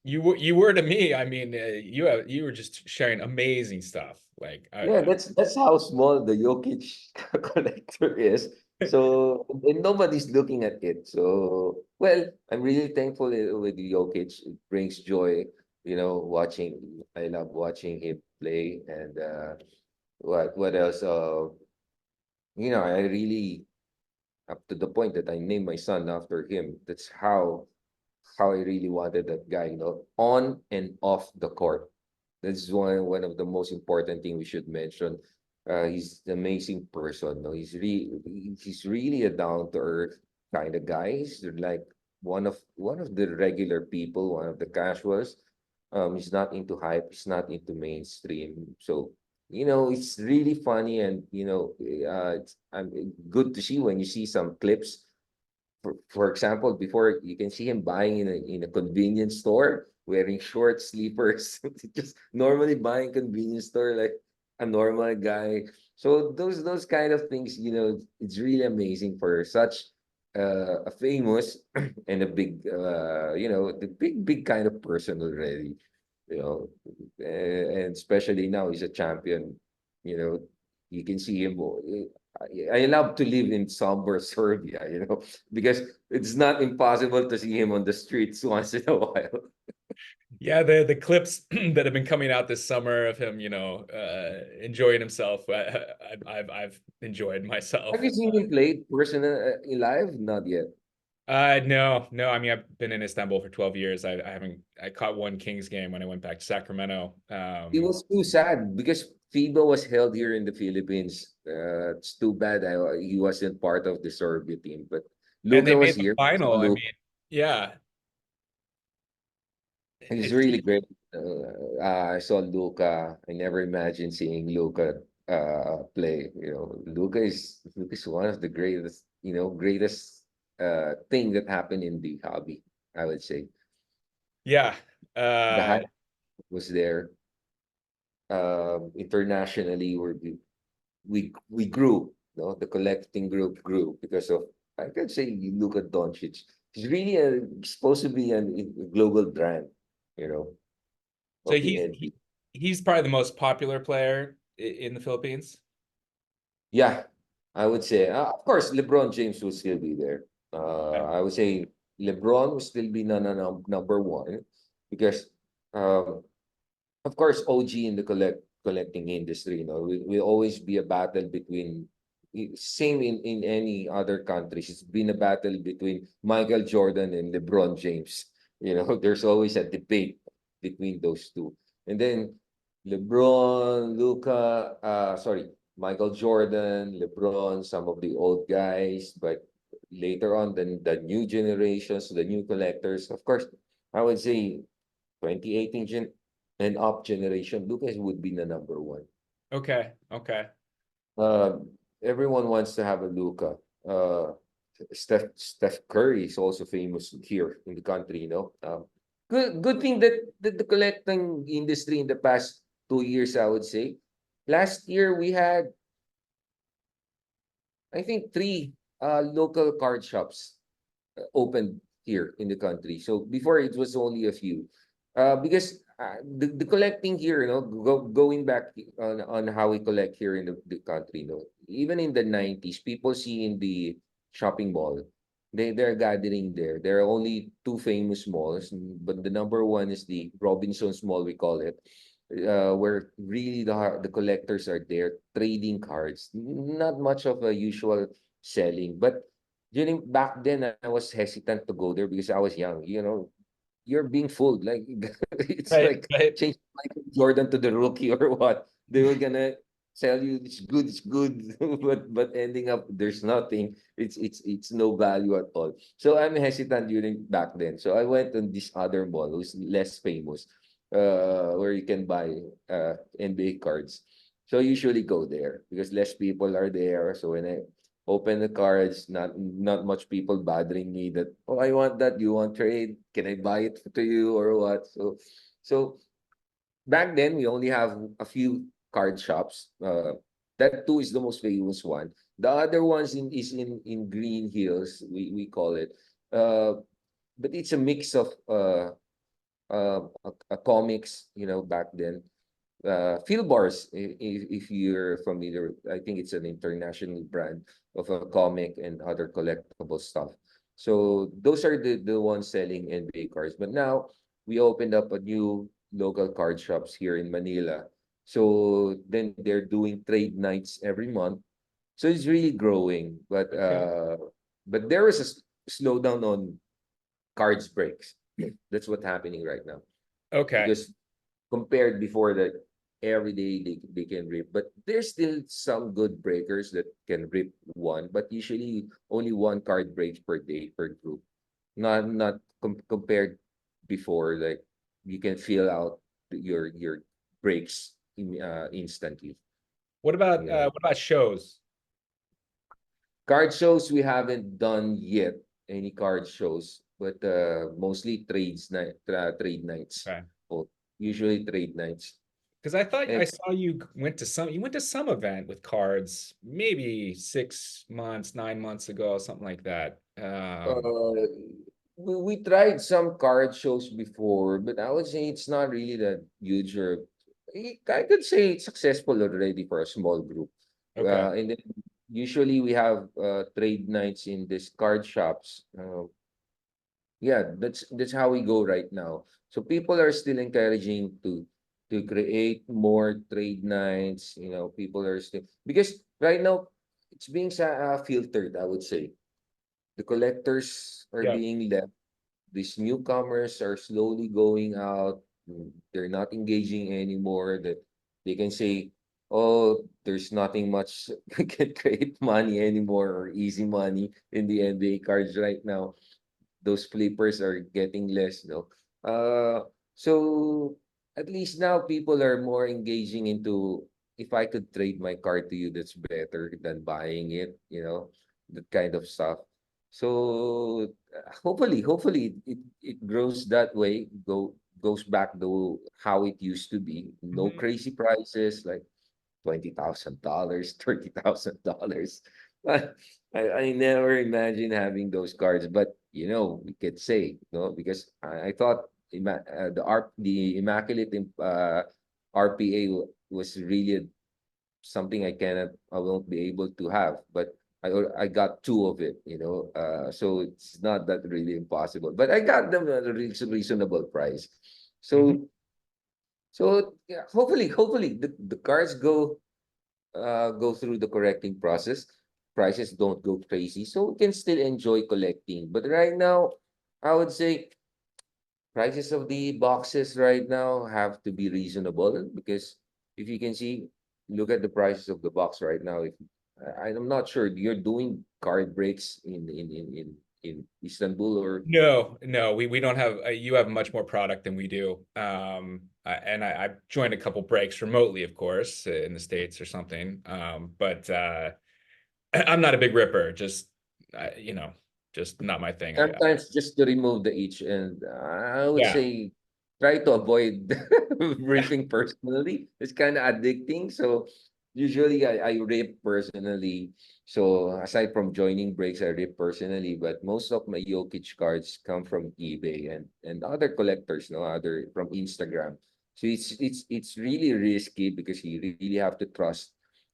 you were to me. I mean, you were just sharing amazing stuff. Like Yeah, that's how small the Jokic collector is. So and nobody's looking at it. So well, I'm really thankful with Jokic. It brings joy, watching. I love watching him play. And what else? I really up to the point that I named my son after him. That's how I really wanted that guy, on and off the court. That's one of the most important thing we should mention. He's an amazing person. No, he's really a down to earth kind of guy. He's like one of the regular people, one of the casuals. He's not into hype. He's not into mainstream. So it's really funny, and it's good to see when you see some clips for example, before you can see him buying in a convenience store, wearing short sleepers, just normally buying convenience store like a normal guy. So those kind of things, it's really amazing for such a famous and a big, the big kind of person already. You know, and especially now he's a champion. You know, you can see him. I love to live in somber Serbia, because it's not impossible to see him on the streets once in a while. yeah, the clips that have been coming out this summer of him, enjoying himself. I've enjoyed Have myself. you seen him play personal in live? Not yet. No, no. I mean, I've been in Istanbul for 12 years. I haven't. I caught one Kings game when I went back to Sacramento. It was too sad because FIBA was held here in the Philippines. It's too bad he wasn't part of the Serbia team, but And they Luca was made the here. So final. I Luka, mean, yeah, he's it's really great. I saw Luca. I never imagined seeing Luca play. Luca is one of the greatest thing that happened in the hobby, I would say. yeah. The Uh, hype was there. Internationally, we grew. The collecting group grew because of, I can say, you look at Doncic. He's supposed to be a global brand, you know, so of the NBA. he's probably the most popular player in the Philippines. Yeah, I would say, of course, LeBron James will still be there. Okay. I would say LeBron will still be number one because, um, of course, OG in the collecting industry. Will always be a battle between. Same in any other countries. It's been a battle between Michael Jordan and LeBron James. There's always a debate between those two. And then LeBron, Luca, sorry, Michael Jordan, LeBron, some of the old guys, but later on, the new generations, the new collectors, of course, I would say 2018 and up generation, Lucas would be the number one. Okay. Okay. Uh, everyone wants to have a Luka. Steph Curry is also famous here in the country, you know. Good thing that the collecting industry in the past 2 years, I would say. Last year we had, I think, three local card shops opened here in the country. So before it was only a few. Because the collecting here, you know, going back on how we collect here in the country, you know, even in the 90s, people see in the shopping mall, they're gathering there. There are only two famous malls, but the number one is the Robinson's Mall, we call it, where really the collectors are there trading cards. Not much of a usual selling, but during back then I was hesitant to go there because I was young. You know, you're being fooled. Like it's Right, like right. change Michael Jordan to the rookie or what? They were gonna tell you it's good, but ending up there's nothing. It's no value at all. So I'm hesitant during back then. So I went on this other mall who's less famous, where you can buy NBA cards. So I usually go there because less people are there. So when I open the cards, not much people bothering me that, oh, I want that, you want trade, can I buy it to you or what? So back then we only have a few card shops. That too is the most famous one. The other ones in Green Hills, we call it. But it's a mix of a comics, you know, back then. Field Bars, if you're familiar, I think it's an international brand of a comic and other collectible stuff. So those are the ones selling NBA cards. But now we opened up a new local card shops here in Manila. So then they're doing trade nights every month. So it's really growing. Okay. But there is a slowdown on cards breaks. That's what's happening right now. Okay. Because compared before that, every day they can rip, but there's still some good breakers that can rip one, but usually only one card breaks per day per group, not compared before, like you can fill out your breaks instantly, you know. What about shows? Card shows we haven't done yet, any card shows, but mostly trade nights. Okay. Oh, usually trade nights. Because I thought I And saw you went to some event with cards maybe 6 months, 9 months ago, something like that. Uh, we tried some card shows before, but I would say it's not really that huge, or I could say it's successful already for a small group. Okay. And then usually we have trade nights in these card shops. Yeah, that's how we go right now. So people are still encouraging to create more trade nights. You know, people are still, because right now it's being filtered, I would say. The collectors are Yeah. being left. These newcomers are slowly going out. They're not engaging anymore. That they can say, "Oh, there's nothing much can create money anymore, or easy money in the NBA cards right now." Those flippers are getting less, no? So at least now people are more engaging into, if I could trade my car to you, that's better than buying it, you know, that kind of stuff. So hopefully it grows that way, goes back to how it used to be. No Mhm. crazy prices like $20,000, $30,000. I never imagined having those cards, but you know, we could say, no, because I thought the Immaculate RPA was really something I won't be able to have, but I got two of it, you know, so it's not that really impossible, but I got them at a reasonable price. Mhm. So yeah, hopefully the cars go through the correcting process. Prices don't go crazy, so we can still enjoy collecting. But right now, I would say prices of the boxes right now have to be reasonable, because if you can see, look at the prices of the box right now. If I'm not sure you're doing card breaks in Istanbul or No, no, we don't have you have much more product than we do. And I've joined a couple breaks remotely, of course, in the States or something. But I'm not a big ripper. Just you know, just not my thing. Sometimes just to remove the itch, and I would Yeah, say try to avoid ripping personally. It's kind of addicting. So usually I rip personally. So aside from joining breaks, I rip personally. But most of my Jokic cards come from eBay and other collectors, no other from Instagram. So it's really risky because you really have to trust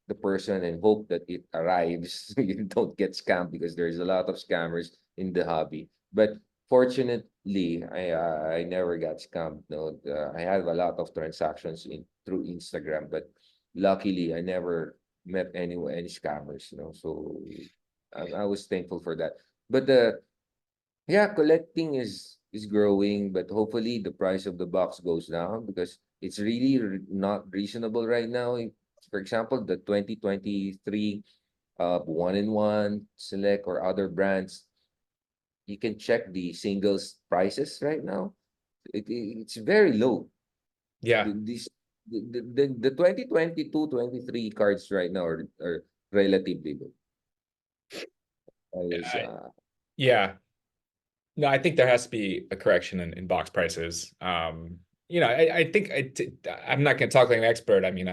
the person and hope that it arrives. You don't get scammed because there's a lot of scammers in the hobby. But fortunately, I never got scammed. No, I have a lot of transactions in through Instagram, but luckily I never met any scammers. So I was thankful for that. But yeah, collecting is growing, but hopefully the price of the box goes down because it's really not reasonable right now. For example, the 2023 one in one select or other brands, you can check the singles prices right now. It's very low. yeah, The 2022, 23 cards right now are relatively low. Is I, yeah. No, I think there has to be a correction in box prices. I think I'm not going to talk like an expert. I mean,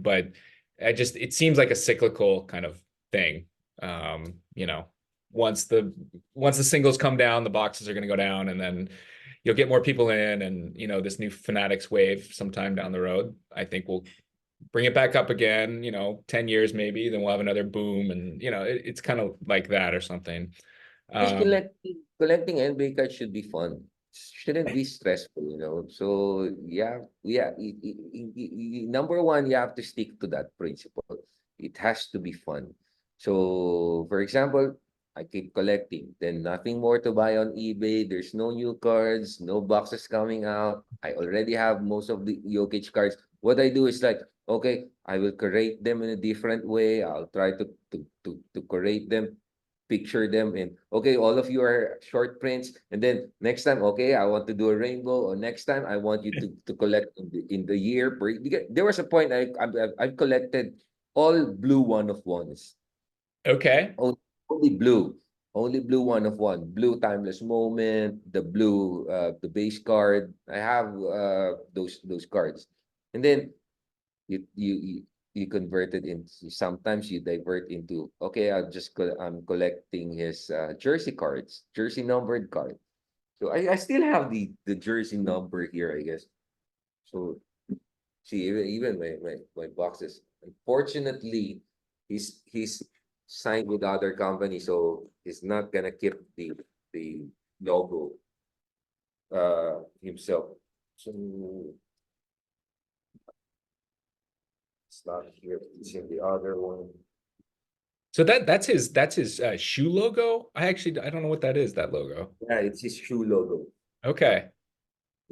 but it seems like a cyclical kind of thing. Um, you know, once the once the singles come down, the boxes are going to go down, and then you'll get more people in, and this new Fanatics wave sometime down the road, I think we'll bring it back up again. 10 years maybe, then we'll have another boom, and it's kind of like that or something. Because Um, collecting NBA cards should be fun. Shouldn't be stressful. So yeah. Number one, you have to stick to that principle. It has to be fun. So, for example, I keep collecting, then nothing more to buy on eBay. There's no new cards, no boxes coming out. I already have most of the Jokic cards. What I do is like, okay, I will curate them in a different way. I'll try to curate them, picture them, and okay, all of you are short prints, and then next time, okay, I want to do a rainbow, or next time I want you to collect in the year because there was a point I've collected all blue one of ones. okay. Only blue only blue one of one, blue timeless moment, the blue the base card. I have those cards, and then you convert it into, sometimes you divert into, okay, I'm collecting his jersey cards, jersey numbered card. So I still have the jersey number here, I guess. So see, even my boxes, unfortunately, he's signed with other company, so he's not gonna keep the logo himself. So it's not here, it's in the other one. So that's his shoe logo. I don't know what that is, that logo. Yeah, it's his shoe logo. Okay.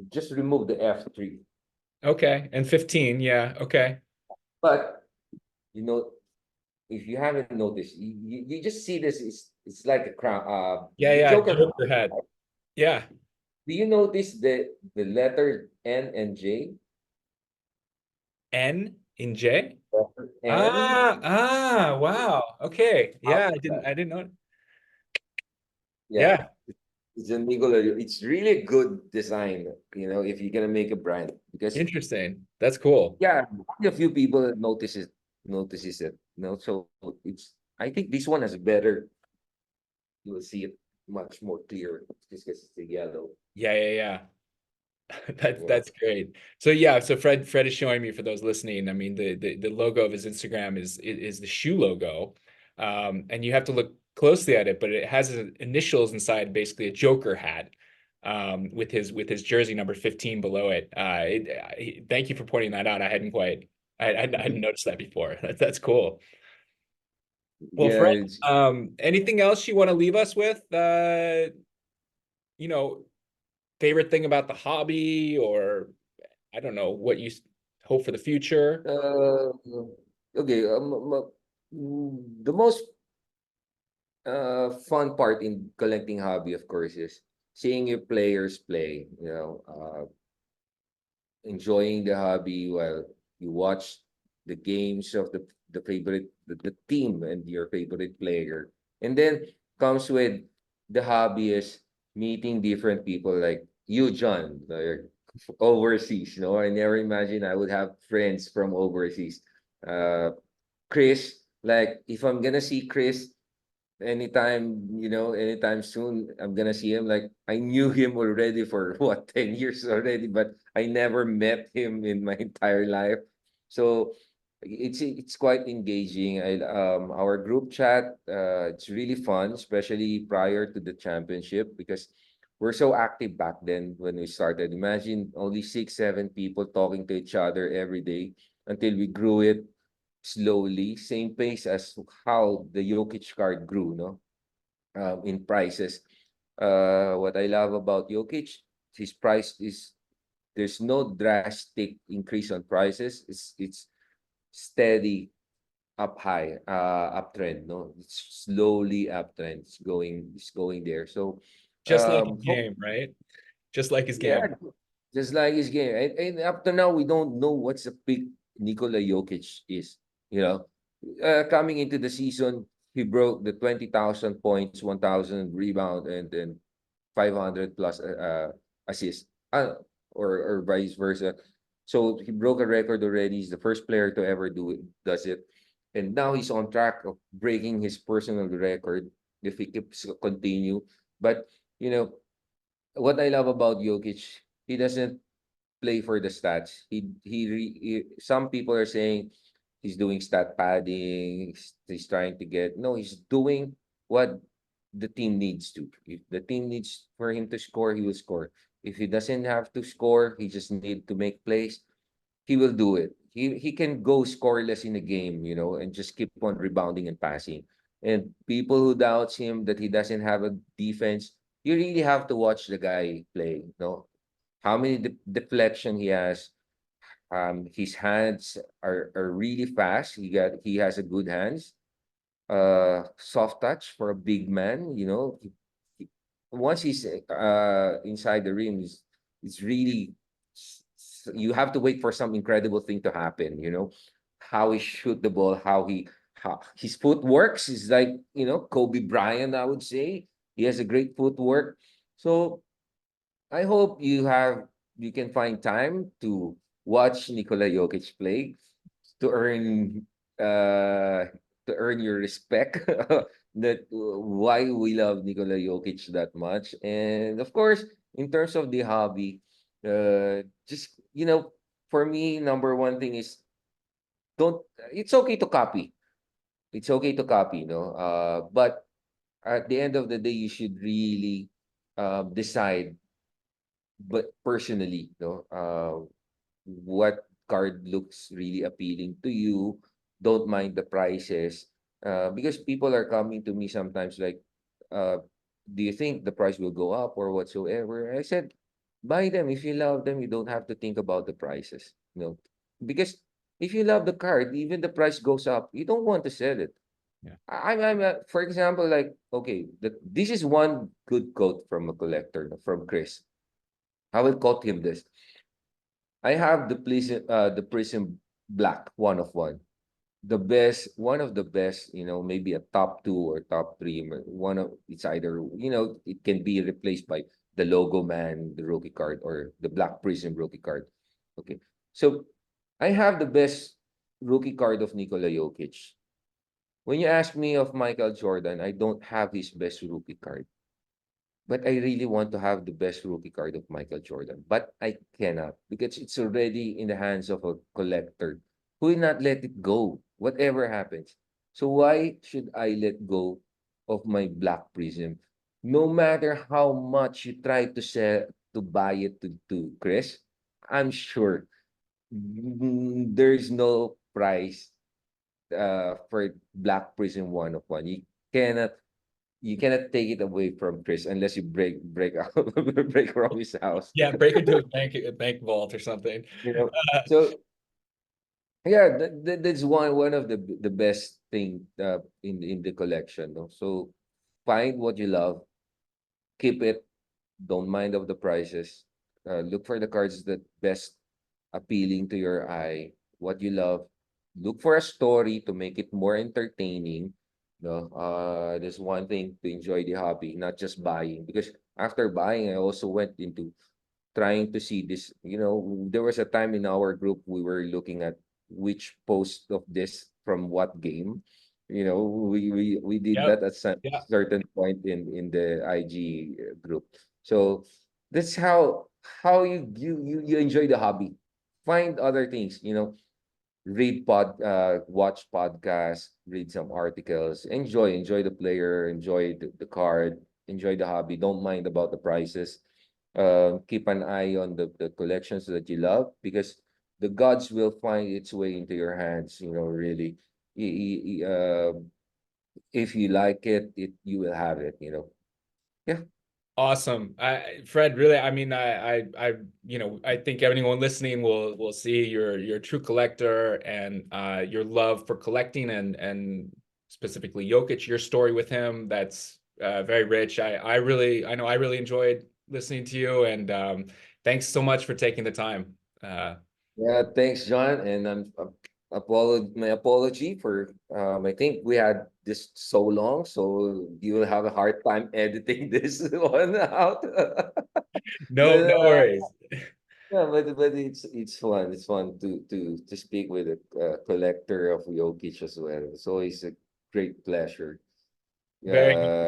Just remove the F3. Okay. And 15, yeah. Okay. But you know, if you haven't noticed, you just see this. It's like a crown. Yeah, The yeah. Joker crown. Joker head. Yeah. Do you notice the letter N and J? N in J. Letter N. Wow. Okay. Out Yeah, of that. I didn't know. Yeah, Yeah. it's a Nikola. It's really a good design. If you're gonna make a brand, because Interesting. That's cool. yeah, only a few people notices it. So it's. I think this one has better. You will see it much more clear just because it's the yellow. Yeah, yeah, yeah. That's Yeah. that's great. So yeah, so Fred is showing me, for those listening. I mean, the logo of his Instagram is the shoe logo, and you have to look closely at it, but it has his initials inside, basically a Joker hat, with his jersey number 15 below it. Thank you for pointing that out. I hadn't noticed that before. That's cool. Well, Yeah, Fred, anything else you want to leave us with? You know, favorite thing about the hobby, or I don't know what you hope for the future. uh, okay. The most fun part in collecting hobby, of course, is seeing your players play. Enjoying the hobby while you watch. the games of the favorite the team and your favorite player. And then comes with the hobby is meeting different people like you, John, like overseas. No, I never imagined I would have friends from overseas. Chris, like if I'm gonna see Chris anytime, anytime soon, I'm gonna see him. Like I knew him already for what 10 years already, but I never met him in my entire life. So it's quite engaging. Our group chat, it's really fun, especially prior to the championship because we're so active back then when we started. Imagine only 6, 7 people talking to each other every day until we grew it slowly, same pace as how the Jokic card grew, no? In prices. What I love about Jokic, his price is there's no drastic increase on prices. It's steady up high, uptrend, no? It's slowly uptrend. It's going there. So Just like his hope game, right? Just like his yeah, game. just like his game. And up to now, we don't know what's the peak Nikola Jokic is. You know, coming into the season, he broke the 20,000 points, 1,000 rebound, and then 500 plus assists, or vice versa. So he broke a record already. He's the first player to ever does it. And now he's on track of breaking his personal record if he keeps continue. But, you know, what I love about Jokic, he doesn't play for the stats. Some people are saying he's doing stat padding, he's trying to get no, he's doing what the team needs to. If the team needs for him to score, he will score. If he doesn't have to score, he just need to make plays, he will do it. He can go scoreless in a game, and just keep on rebounding and passing. And people who doubts him that he doesn't have a defense, you really have to watch the guy play. No, how many deflection he has. His hands are really fast. He has a good hands. Soft touch for a big man. Once he's inside the rim, it's really you have to wait for some incredible thing to happen. How he shoot the ball, how his footwork is like Kobe Bryant. I would say he has a great footwork. So I hope you can find time to watch Nikola Jokic play to earn uh your respect that why we love Nikola Jokic that much. And of course, in terms of the hobby, just for me, number one thing is don't it's okay to copy. It's okay to copy, but at the end of the day, you should really decide but personally, what card looks really appealing to you. Don't mind the prices, because people are coming to me sometimes like, uh, do you think the price will go up or whatsoever? I said, buy them if you love them. You don't have to think about the prices, because if you love the card, even the price goes up, you don't want to sell it. Yeah. For example, like, okay, this is one good quote from a collector, from Chris. I will quote him this. I have the Prism Black, one of one. The best, one of the best, maybe a top two or top three. It's either, it can be replaced by the Logo Man, the rookie card, or the Black Prism rookie card. Okay. So I have the best rookie card of Nikola Jokic. When you ask me of Michael Jordan, I don't have his best rookie card. But I really want to have the best rookie card of Michael Jordan. But I cannot because it's already in the hands of a collector who will not let it go, whatever happens. So why should I let go of my Black Prism? No matter how much you try to sell to buy it to Chris, I'm sure there's no price for Black Prism one of one. Cannot you cannot take it away from Chris unless you break out break from his house. Yeah, break into a bank vault or something. You know. Uh, So yeah, that's one of the best thing in the collection. No? So find what you love, keep it, don't mind of the prices. Look for the cards that best appealing to your eye, what you love. look for a story to make it more entertaining. No, there's one thing to enjoy the hobby, not just buying. Because after buying, I also went into trying to see this. There was a time in our group we were looking at which post of this from what game. We did Yep. that at some Yeah. certain point in the IG group. So that's how you enjoy the hobby. Find other things, watch podcasts, read some articles, enjoy the player, enjoy the card, enjoy the hobby. Don't mind about the prices. Keep an eye on the collections that you love, because the gods will find its way into your hands. Really, if you like it, you will have it. Yeah. Awesome. Fred, really, I mean, I think anyone listening will see your true collector and your love for collecting and specifically Jokic, your story with him. That's very rich. I know I really enjoyed listening to you, and thanks so much for taking the time. Yeah, thanks, John. And my apology for I think we had this so long, so you will have a hard time editing this one out. No, But no worries. yeah, but it's fun. It's fun to speak with a collector of Jokic as well. It's always a great pleasure. Very. Yeah.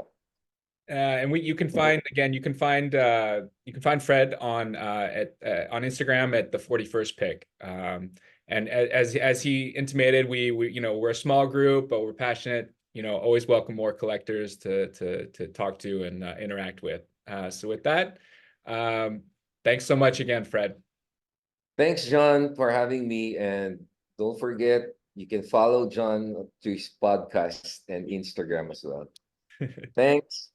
And you can find again, you can find Fred on Instagram at the 41st pick. And as he intimated, we we're a small group, but we're passionate. Always welcome more collectors to talk to and interact with. So with that, um, thanks so much again, Fred. Thanks, John, for having me. And don't forget, you can follow John to his podcast and Instagram as well. Thanks.